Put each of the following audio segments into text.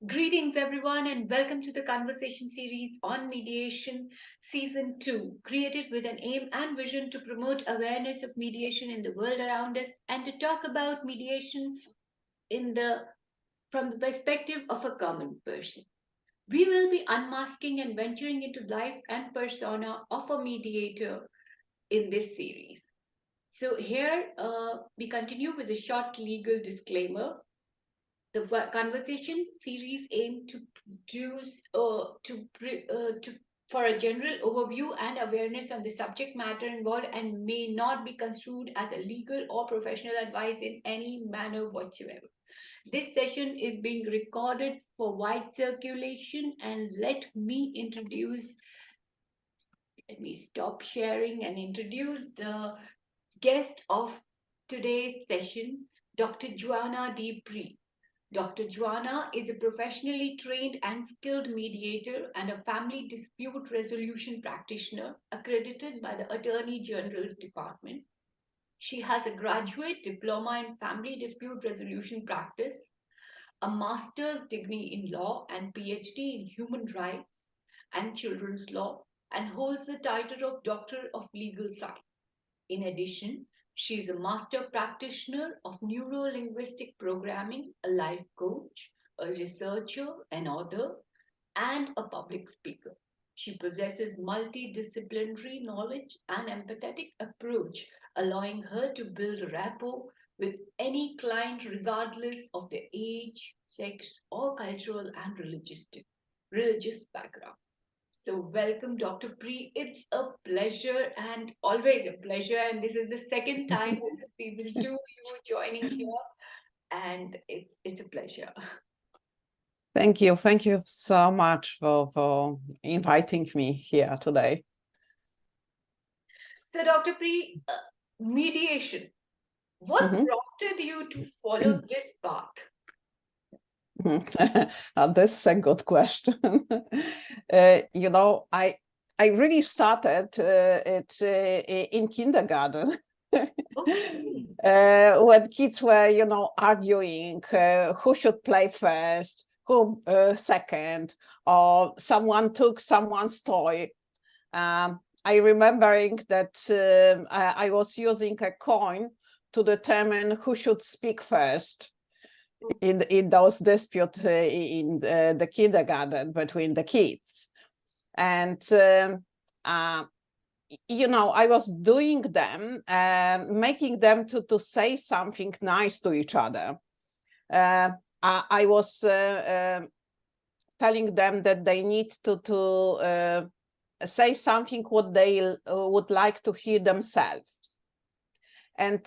Greetings, everyone, and welcome to the conversation series on mediation, season 2, created with an aim and vision to promote awareness of mediation in the world around us and to talk about mediation in the from the perspective of a common person. We will be unmasking and venturing into life and persona of a mediator in this series. So here we continue with a short legal disclaimer. The conversation series aim to produce for a general overview and awareness on the subject matter involved and may not be construed as a legal or professional advice in any manner whatsoever. This session is being recorded for wide circulation, and let me stop sharing and introduce the guest of today's session, Dr. Joanna Pree. Dr. Joanna is a professionally trained and skilled mediator and a family dispute resolution practitioner accredited by the Attorney General's Department. She has a graduate diploma in family dispute resolution practice, a master's degree in law and PhD in human rights and children's law, and holds the title of Doctor of Legal Science. In addition, she is a master practitioner of neuro-linguistic programming, a life coach, a researcher, an author, and a public speaker. She possesses multidisciplinary knowledge and empathetic approach, allowing her to build rapport with any client regardless of their age, sex, or cultural and religious background. So, welcome, Dr. Pree. It's a pleasure and always a pleasure. And this is the second time this is season 2 you joining here, and it's a pleasure. Thank you. Thank you so much for inviting me here today. So, Dr. Pree, mediation. What prompted you to follow this path? This is a good question. I really started it in kindergarten. When kids were, arguing who should play first, who second, or someone took someone's toy. I remembering that I was using a coin to determine who should speak first in those disputes in the kindergarten between the kids. And I was doing them, making them to say something nice to each other. I was telling them that they need to say something what they would like to hear themselves. And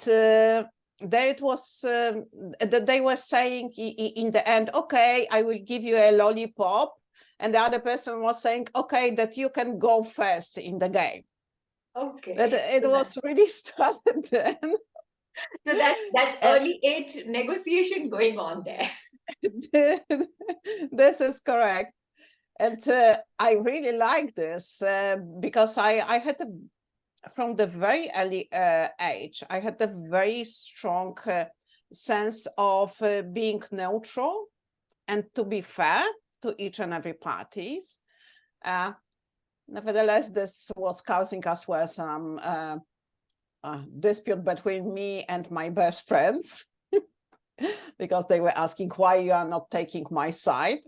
there it was that they were saying in the end, okay, I will give you a lollipop. And the other person was saying, okay, that you can go first in the game. Okay. But it was really started then. So that's early age negotiation going on there. This is correct. And I really like this because I had from the very early age, I had a very strong sense of being neutral and to be fair to each and every parties. Nevertheless, this was causing as well some dispute between me and my best friends because they were asking why you are not taking my side.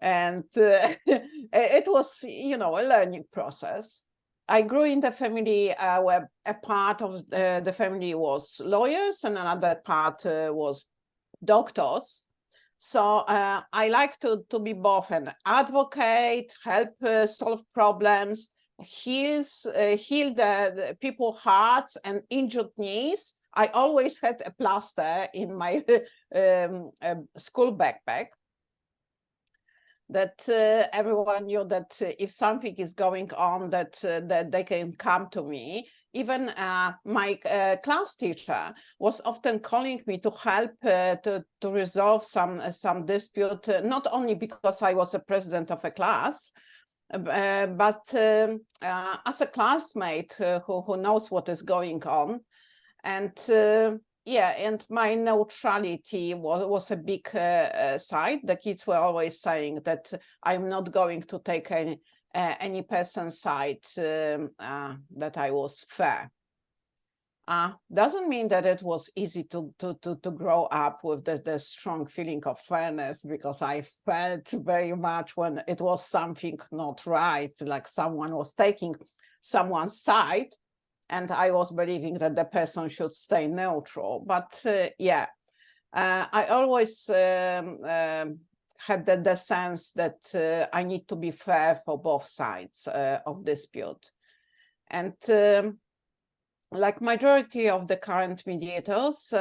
And it was, a learning process. I grew in the family where a part of the family was lawyers and another part was doctors. So I like to be both an advocate, help solve problems, heal the people's hearts and injured knees. I always had a plaster in my school backpack. That everyone knew that if something is going on, that they can come to me. Even my class teacher was often calling me to help to resolve some dispute, not only because I was a president of a class, but as a classmate who knows what is going on. And yeah, and my neutrality was a big side. The kids were always saying that I'm not going to take any person's side, that I was fair. Doesn't mean that it was easy to grow up with the strong feeling of fairness, because I felt very much when it was something not right, like someone was taking someone's side, and I was believing that the person should stay neutral. But yeah, I always had the sense that I need to be fair for both sides of dispute. And like majority of the current mediators,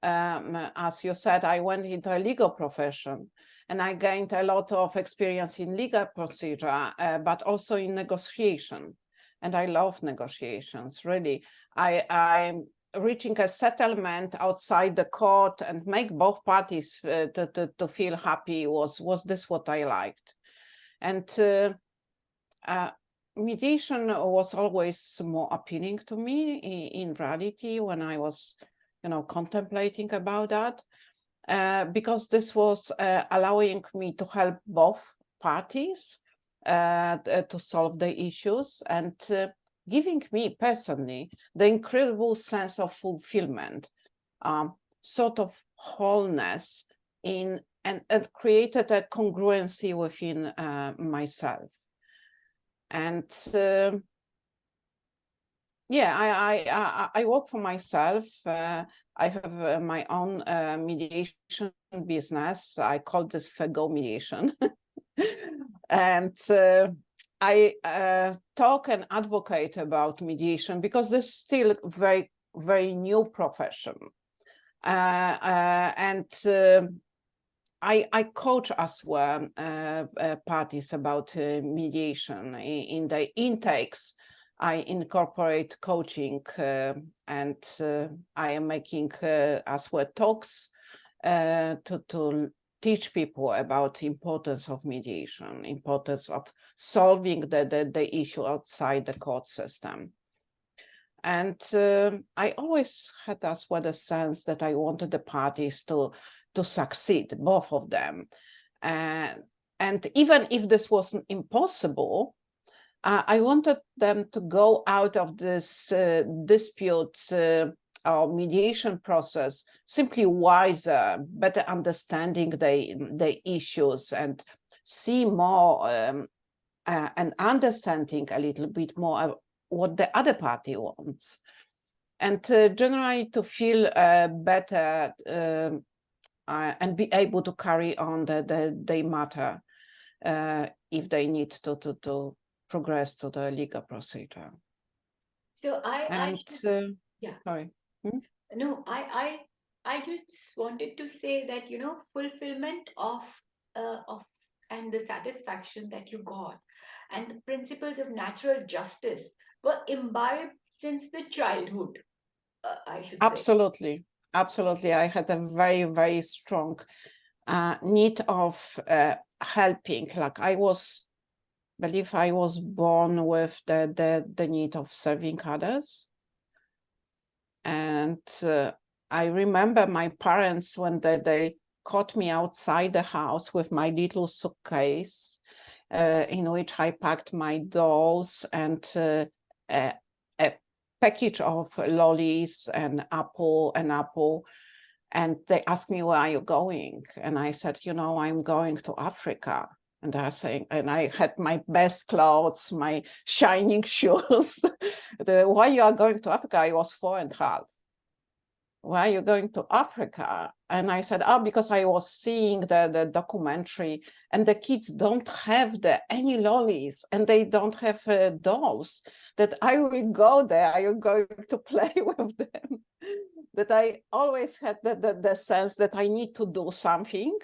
as you said, I went into a legal profession, and I gained a lot of experience in legal procedure, but also in negotiation. And I love negotiations, really. I'm reaching a settlement outside the court and make both parties to feel happy was this what I liked. And mediation was always more appealing to me in reality when I was, contemplating about that, because this was allowing me to help both parties to solve the issues, and giving me personally the incredible sense of fulfillment, sort of wholeness and created a congruency within myself. And yeah, I work for myself. I have my own mediation business. I call this Fego Mediation. And I talk and advocate about mediation because this is still a very, very new profession. And I coach as well parties about mediation. In the intakes, I incorporate coaching, and I am making as well talks to teach people about the importance of mediation, importance of solving the issue outside the court system. And I always had as well the sense that I wanted the parties to succeed, both of them. And even if this wasn't impossible, I wanted them to go out of this dispute or mediation process simply wiser, better understanding the issues, and see more and understanding a little bit more what the other party wants, and generally to feel better and be able to carry on the matter if they need to progress to the legal procedure. So And yeah. sorry. No, I just wanted to say that, fulfillment of and the satisfaction that you got, and the principles of natural justice were imbibed since the childhood, I should say. Absolutely, absolutely. I had a very, very strong need of helping. Like I believe I was born with the need of serving others. And I remember my parents when they caught me outside the house with my little suitcase in which I packed my dolls and a package of lollies and apple. And they asked me, where are you going? And I said, I'm going to Africa. And they're saying, and I had my best clothes, my shining shoes. Why you are going to Africa? I was 4.5. Why are you going to Africa? And I said, because I was seeing the documentary, and the kids don't have any lollies, and they don't have dolls, that I will go there, I will go to play with them. That I always had the sense that I need to do something.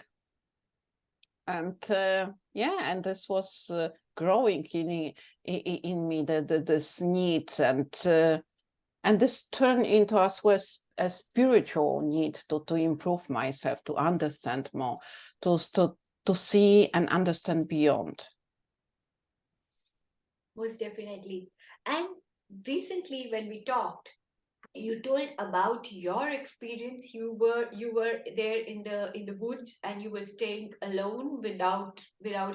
And yeah, and this was growing in me, this need, and this turned into as well a spiritual need to improve myself, to understand more, to see and understand beyond. Most definitely. And recently, when we talked, you told about your experience. You were there in the woods, and you were staying alone without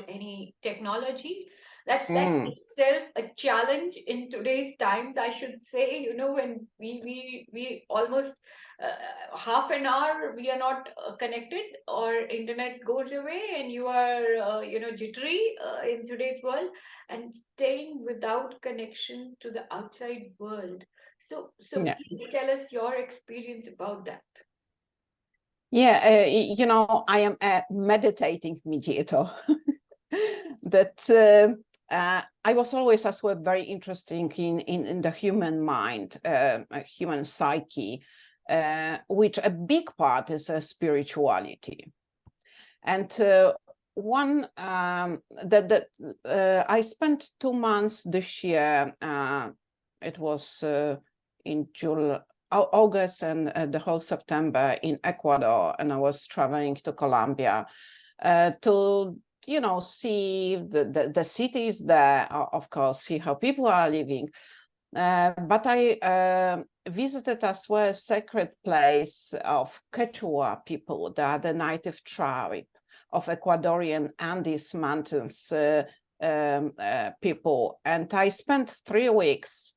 any technology. That's Mm, itself a challenge in today's times, I should say. When we almost half an hour we are not connected, or internet goes away, and you are jittery in today's world, and staying without connection to the outside world. So yeah. please tell us your experience about that. Yeah, I am a meditating mediator. That I was always as well very interested in the human mind, human psyche, which a big part is spirituality. And one that I spent 2 months this year. It was in July, August, and the whole September in Ecuador, and I was traveling to Colombia to see the cities there, of course, see how people are living. But I visited as well a sacred place of Quechua people. They are the native tribe of Ecuadorian Andes Mountains people. And I spent 3 weeks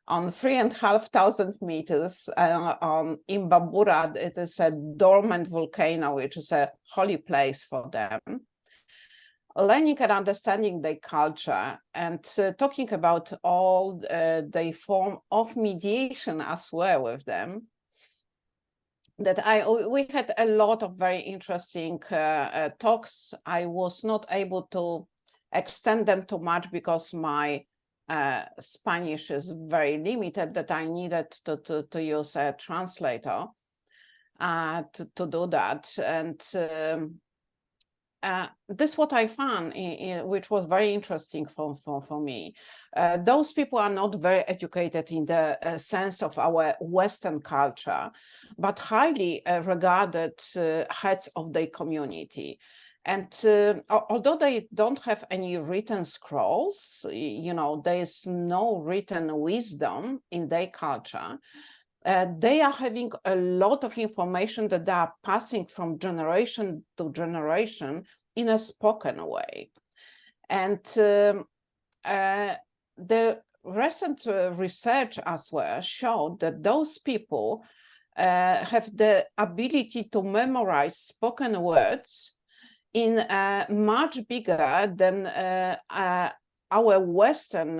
on 3,500 meters on Imbabura. It is a dormant volcano, which is a holy place for them. Learning and understanding their culture, and talking about all the form of mediation as well with them. We had a lot of very interesting talks. I was not able to extend them too much because my Spanish is very limited, that I needed to use a translator to do that. And this is what I found, which was very interesting for me. Those people are not very educated in the sense of our Western culture, but highly regarded heads of their community. And although they don't have any written scrolls, there's no written wisdom in their culture. They are having a lot of information that they are passing from generation to generation in a spoken way. And the recent research as well showed that those people have the ability to memorize spoken words in much bigger than our Western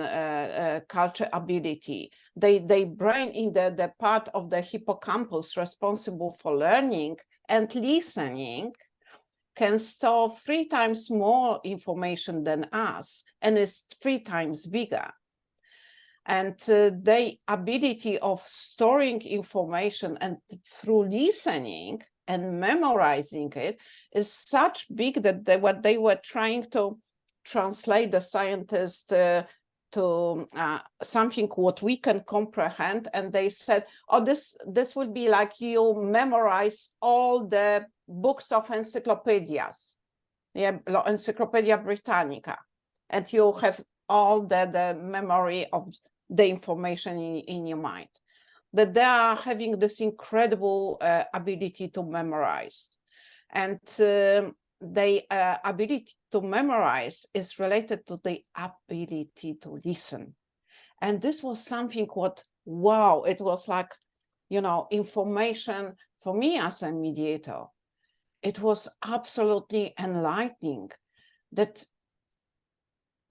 culture ability. They brain in the part of the hippocampus responsible for learning and listening can store 3 times more information than us, and is 3 times bigger. And the ability of storing information and through listening and memorizing it is such big that what they were trying to translate, the scientists, to something what we can comprehend. And they said, oh, this would be like you memorize all the books of encyclopedias, Encyclopedia Britannica, and you have all the memory of the information in your mind. That they are having this incredible ability to memorize. And the ability to memorize is related to the ability to listen. And this was something wow, it was like, information for me as a mediator. It was absolutely enlightening that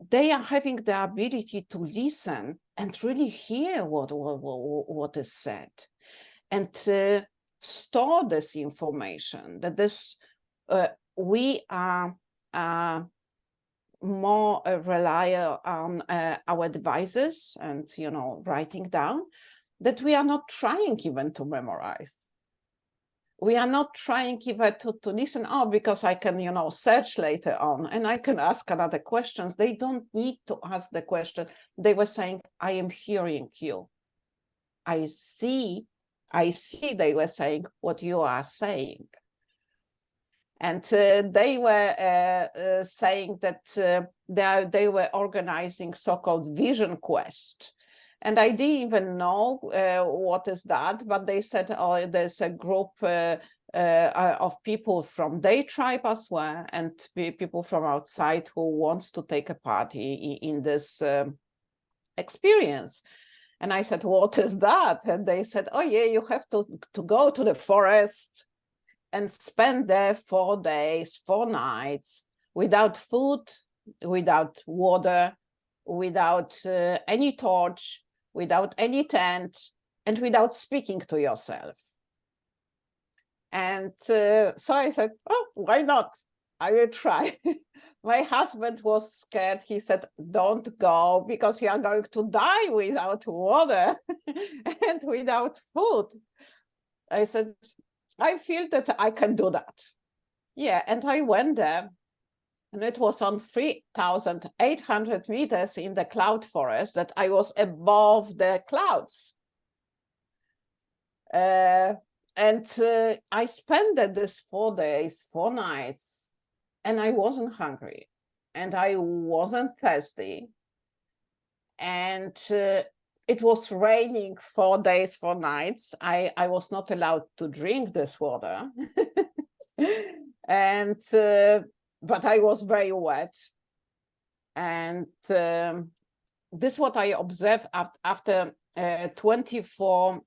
they are having the ability to listen and really hear what is said, and store this information. That we are more rely on our devices and writing down, that we are not trying even to memorize. We are not trying even to listen, because I can, search later on and I can ask another questions. They don't need to ask the question. They were saying, I am hearing you. I see, they were saying what you are saying. And they were saying that they were organizing so-called vision quest. And I didn't even know what is that, but they said, oh, there's a group of people from their tribe as well, and people from outside who wants to take a part in this experience. And I said, what is that? And they said, oh yeah, you have to go to the forest and spend there 4 days, 4 nights, without food, without water, without any torch, without any tent, and without speaking to yourself. And so I said, oh, why not? I will try. My husband was scared. He said, don't go because you are going to die without water and without food. I said, I feel that I can do that. Yeah, and I went there, and it was on 3,800 meters in the cloud forest that I was above the clouds. And I spent this 4 days, 4 nights, and I wasn't hungry, and I wasn't thirsty, and it was raining 4 days, 4 nights. I was not allowed to drink this water, and but I was very wet, and this is what I observed after 24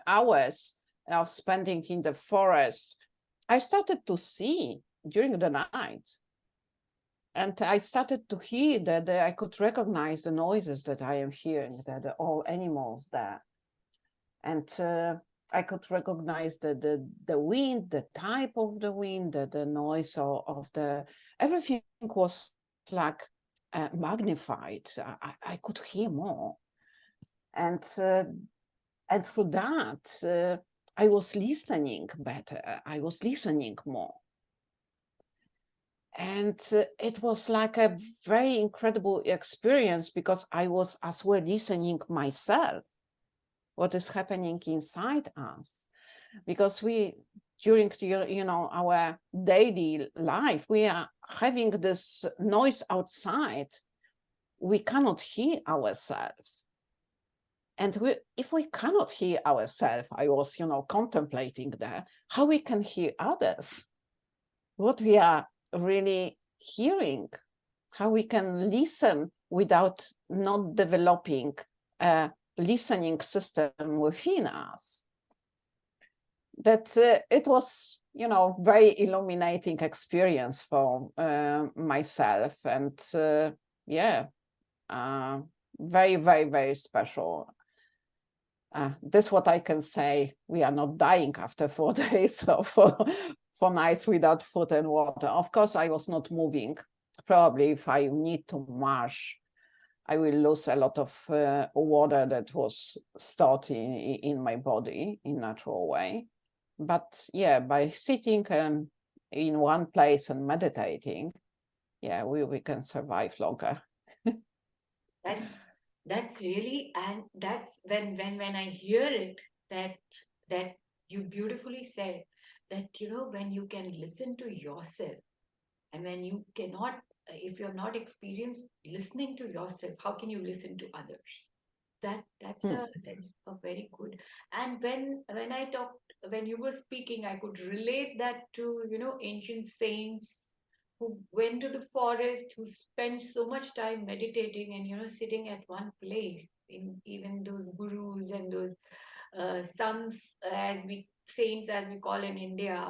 hours of spending in the forest. I started to see during the night, and I started to hear that I could recognize the noises that I am hearing, that all animals there, and I could recognize the wind, the type of the wind, the noise of the, everything was like magnified. I could hear more, and through that I was listening better. I was listening more, and it was like a very incredible experience because I was as well listening myself, what is happening inside us, because we, during our daily life, we are having this noise outside. We cannot hear ourselves, and if we cannot hear ourselves, I was contemplating that, how we can hear others, what we are really hearing, how we can listen without not developing a listening system within us. That it was, very illuminating experience for myself, and yeah, very, very, very special. This is what I can say. We are not dying after 4 days or 4 nights without food and water. Of course, I was not moving. Probably if I need to march, I will lose a lot of water that was stored in my body in natural way. But yeah, by sitting in one place and meditating, yeah, we can survive longer. That's really, and that's when I hear it, that that you beautifully said that, when you can listen to yourself, and when you cannot, if you're not experienced listening to yourself, how can you listen to others? That's a very good. And when I talked, when you were speaking, I could relate that to, ancient saints who went to the forest, who spent so much time meditating and, sitting at one place. In even those gurus and those sons, as we saints, as we call in India,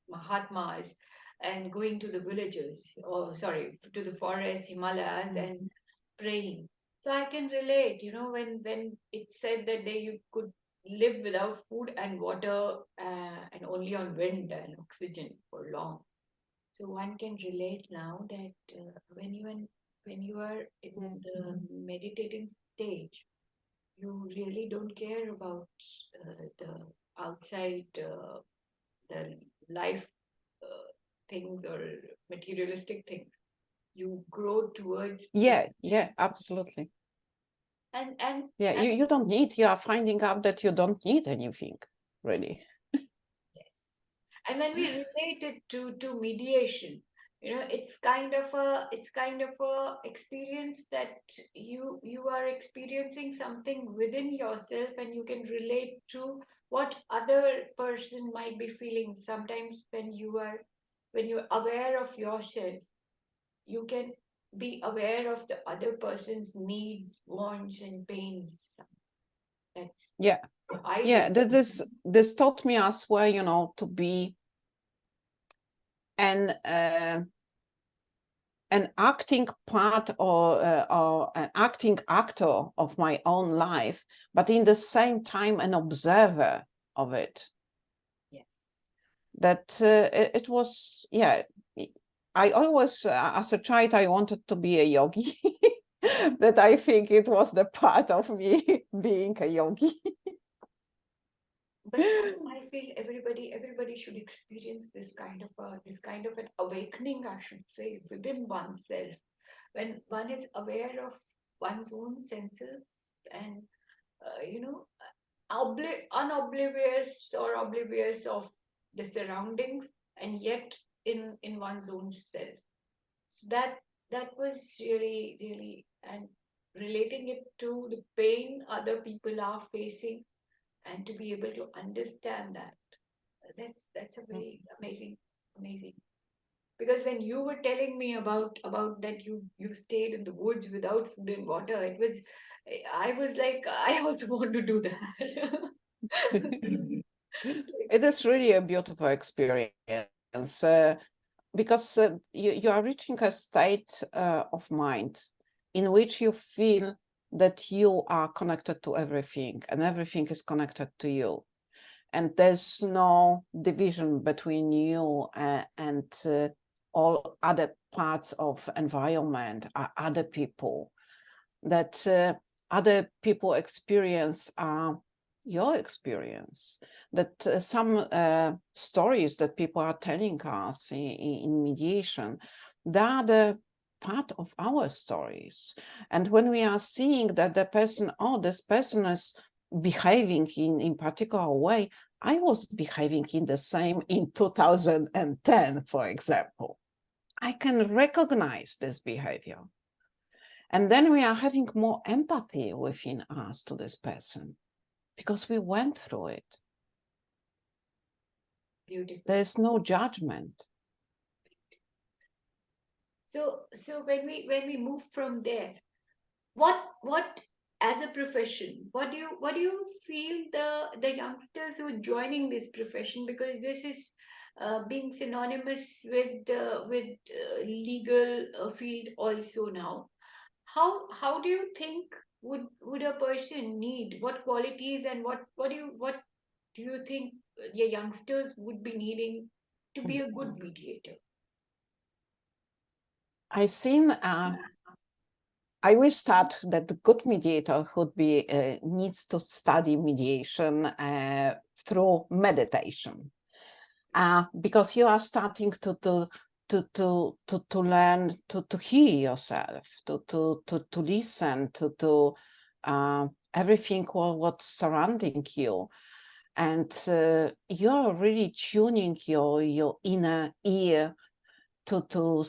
Mahatmas, and going to the villages, or sorry, to the forest, Himalayas, and praying. So I can relate, when it's said that you could live without food and water, and only on wind and oxygen for long. So one can relate now that when you are in the meditating stage, you really don't care about the outside, the life things or materialistic things. You grow towards Yeah, absolutely. and Yeah, you don't need, you are finding out that you don't need anything, really. yes. And when we relate it to mediation, It's kind of a experience that you are experiencing something within yourself, and you can relate to what other person might be feeling. Sometimes when you're aware of yourself, you can be aware of the other person's needs, wants, and pains. That's Yeah, I yeah. do. This taught me as well, to be an acting part or an acting actor of my own life, but in the same time an observer of it. Yes. That it was, yeah. I always, as a child, I wanted to be a yogi. That I think it was the part of me being a yogi. But I feel everybody should experience this kind of an awakening, I should say, within oneself, when one is aware of one's own senses, and you know unoblivious or oblivious of the surroundings, and yet in one's own self. So that was really, and relating it to the pain other people are facing, and to be able to understand that, that's a very amazing. Because when you were telling me about that you stayed in the woods without food and water, I was like, I also want to do that. It is really a beautiful experience, because you are reaching a state of mind in which you feel that you are connected to everything and everything is connected to you. And there's no division between you and all other parts of environment, other people. That other people experience your experience. That some stories that people are telling us in mediation, they are the part of our stories. And when we are seeing that the person, oh, this person is behaving in particular way, I was behaving in the same in 2010, for example. I can recognize this behavior. And then we are having more empathy within us to this person because we went through it. Beautiful. There's no judgment. So when we move from there, what as a profession, what do you feel the youngsters who are joining this profession, because this is being synonymous with legal field also now. How do you think would a person need, what qualities, and what do you think your youngsters would be needing to be a good mediator? I've seen, I will start that the good mediator would be, needs to study mediation through meditation. Because you are starting to learn to hear yourself, to listen to everything what's surrounding you, and you're really tuning your inner ear to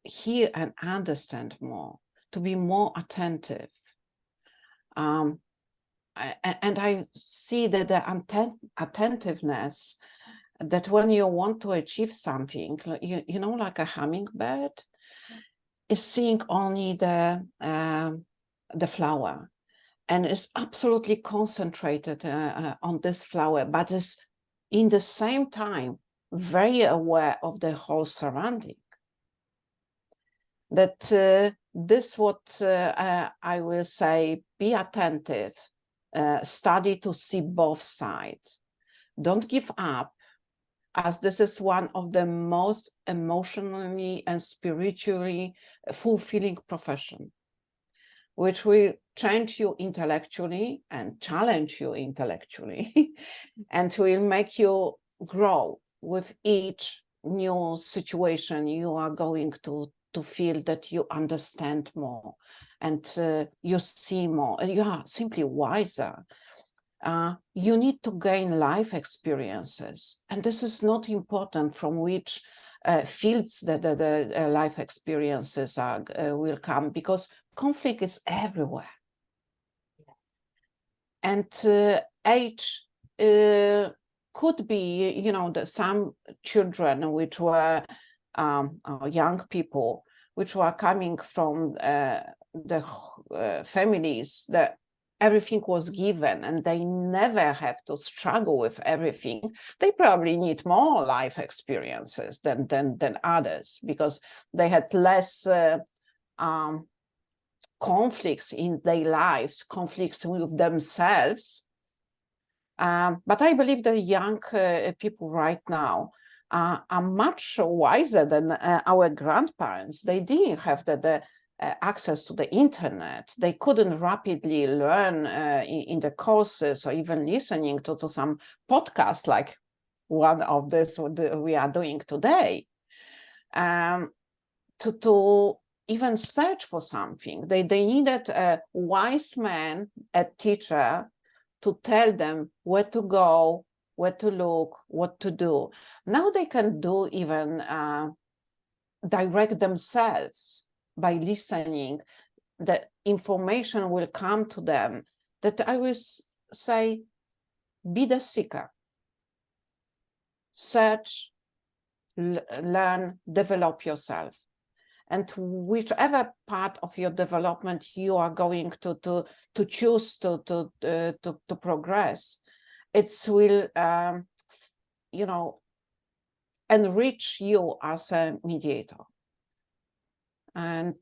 hear and understand more, to be more attentive. And I see that the attentiveness, that when you want to achieve something, like a hummingbird is seeing only the flower and is absolutely concentrated on this flower, but is in the same time very aware of the whole surrounding. That this what I will say, be attentive, study to see both sides. Don't give up, as this is one of the most emotionally and spiritually fulfilling profession, which will change you intellectually and challenge you intellectually and will make you grow with each new situation. You are going to feel that you understand more and you see more, and you are simply wiser. You need to gain life experiences, and this is not important from which fields that the life experiences will come, because conflict is everywhere. Yes. And age could be, you know, some children which were young people which were coming from the families that everything was given and they never have to struggle with everything. They probably need more life experiences than others, because they had less conflicts in their lives, conflicts with themselves. But I believe the young people right now are much wiser than our grandparents. They didn't have the access to the internet. They couldn't rapidly learn in the courses, or even listening to some podcasts like one of this we are doing today. To even search for something, they needed a wise man, a teacher, to tell them where to go, where to look, what to do. Now they can do even direct themselves by listening. The information will come to them. That I will say, be the seeker. Search, learn, develop yourself. And whichever part of your development you are going to choose to progress, it will you know, enrich you as a mediator. And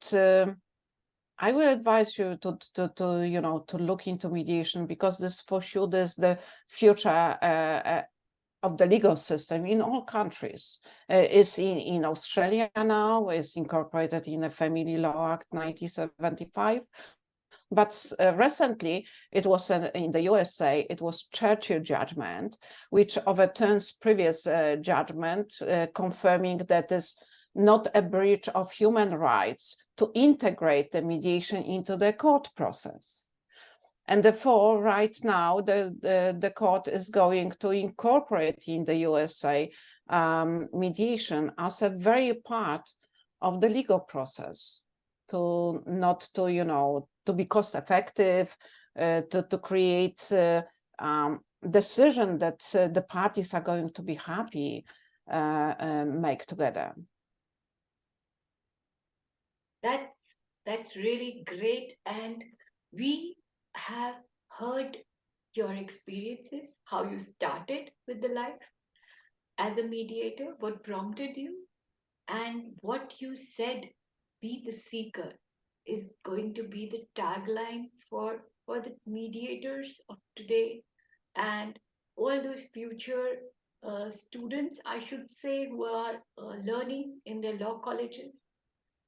I will advise you to you know, to look into mediation, because this for sure is the future of the legal system in all countries. Is in Australia now, is incorporated in the Family Law Act 1975. But recently, it was in the USA, it was Churchill judgment, which overturns previous judgment, confirming that is not a breach of human rights to integrate the mediation into the court process. And therefore, right now, the court is going to incorporate in the USA mediation as a very part of the legal process, to not to, you know, to be cost effective, to create decision that the parties are going to be happy make together. That's really great, and we have heard your experiences, how you started with the life as a mediator, what prompted you, and what you said, be the seeker, is going to be the tagline for the mediators of today, and all those future students, I should say, who are learning in their law colleges.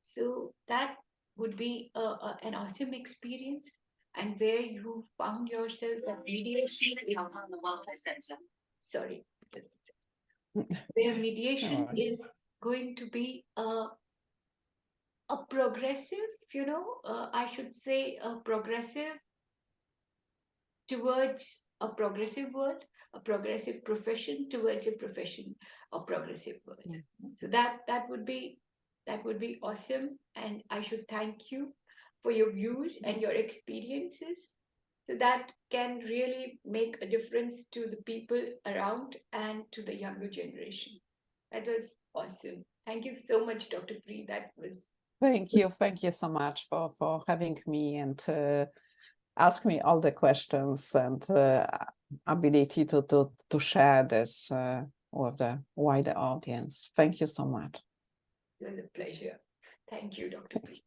So that would be an awesome experience, and where you found yourself at mediation on the welfare center. Sorry, just a second. Where mediation is going to be a progressive, you know, I should say a progressive towards a progressive world, a progressive profession towards a profession, a progressive world. Yeah. So that would be awesome, and I should thank you for your views and your experiences. So that can really make a difference to the people around and to the younger generation. That was awesome. Thank you so much, Dr. Pree. That was. Thank you so much for having me and ask me all the questions, and ability to share this with the wider audience. Thank you so much. It was a pleasure. Thank you, Dr. Pree.